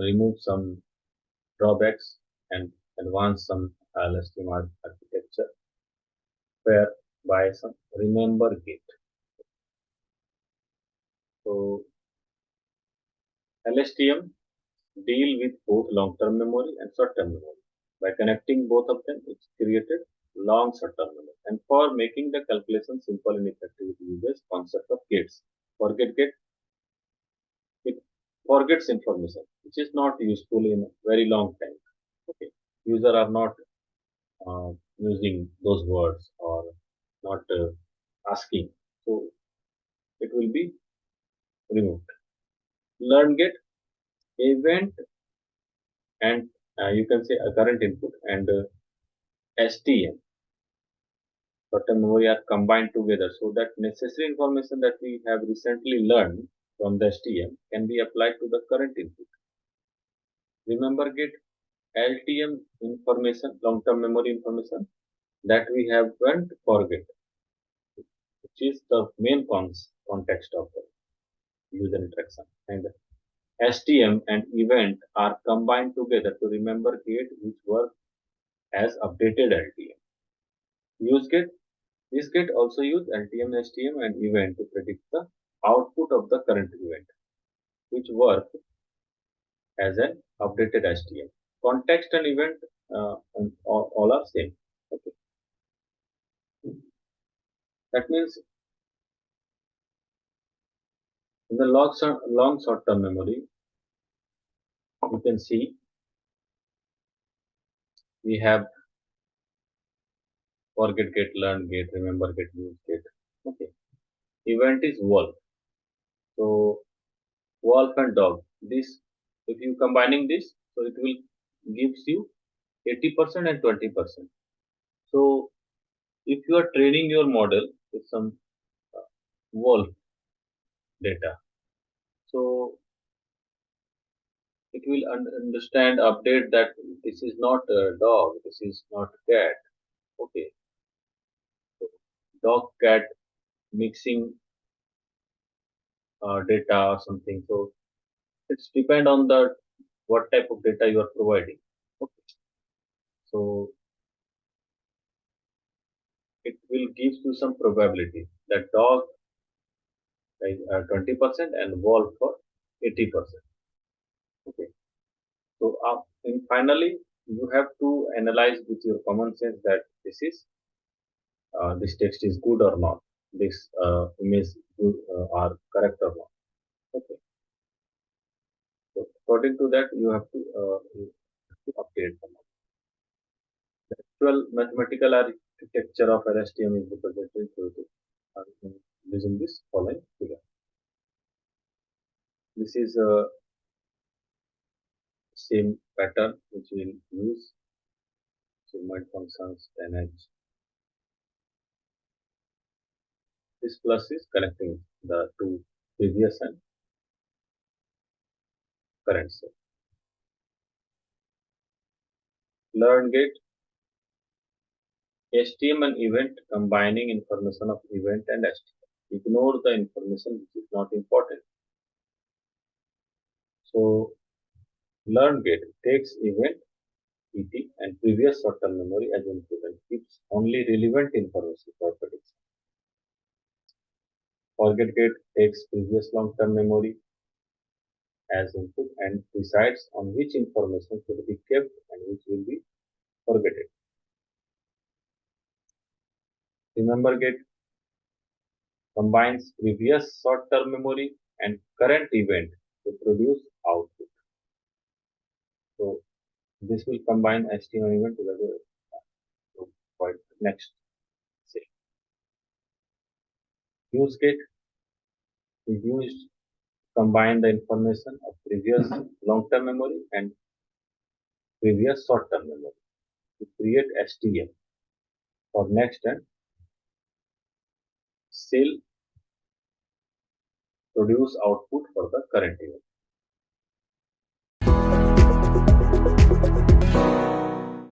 remove some drawbacks and advance some LSTM architecture whereby some remember gate. So LSTM deal with both long-term memory and short-term memory. By connecting both of them, it's created long short-term memory. And for making the calculation simple and effective, it uses concept of gates. Forget gate, it forgets information, which is not useful in very long time. Okay, user are not using those words or not asking, so it will be removed. Learn gate, event, and you can say a current input and STM, short-term memory, are combined together so that necessary information that we have recently learned from the STM can be applied to the current input. Remember get LTM information, long-term memory information that we haven't forget, which is the main context of the user interaction. And STM and event are combined together to remember gate which work as updated LTM. Use gate. This gate also use LTM, STM and event to predict the output of the current event, which work as an updated STM. Context and event and all are same. Okay. That means in the long short-term memory, you can see we have forget gate, learn gate, remember gate, use gate. Okay. Event is wolf. So wolf and dog. This, if you combining this, so it will gives you 80% and 20%. So if you are training your model with some wolf data, so it will understand, update that this is not a dog, this is not cat. Okay, so dog cat mixing data or something. So it's depend on the what type of data you are providing. Okay, so it will give you some probability that dog like 20% and wolf for 80%. Okay, so finally you have to analyze with your common sense that this text is good or not, this image good, are correct or not. Okay, so according to that you have to update them. The actual mathematical architecture of LSTM is represented using this following figure. This is a same pattern which we will use. Segment functions 10h. This plus is connecting the two previous and current set. Learn gate, STM and event, combining information of event and STM. Ignore the information which is not important. So learn gate takes event ET and previous short-term memory as input and keeps only relevant information for prediction. Forget gate takes previous long-term memory as input and decides on which information should be kept and which will be forgotten. Remember gate combines previous short-term memory and current event to produce output. So this will combine STM and event together. So for next, say use gate is used to combine the information of previous long-term memory and previous short-term memory to create STM for next and still produce output for the current event.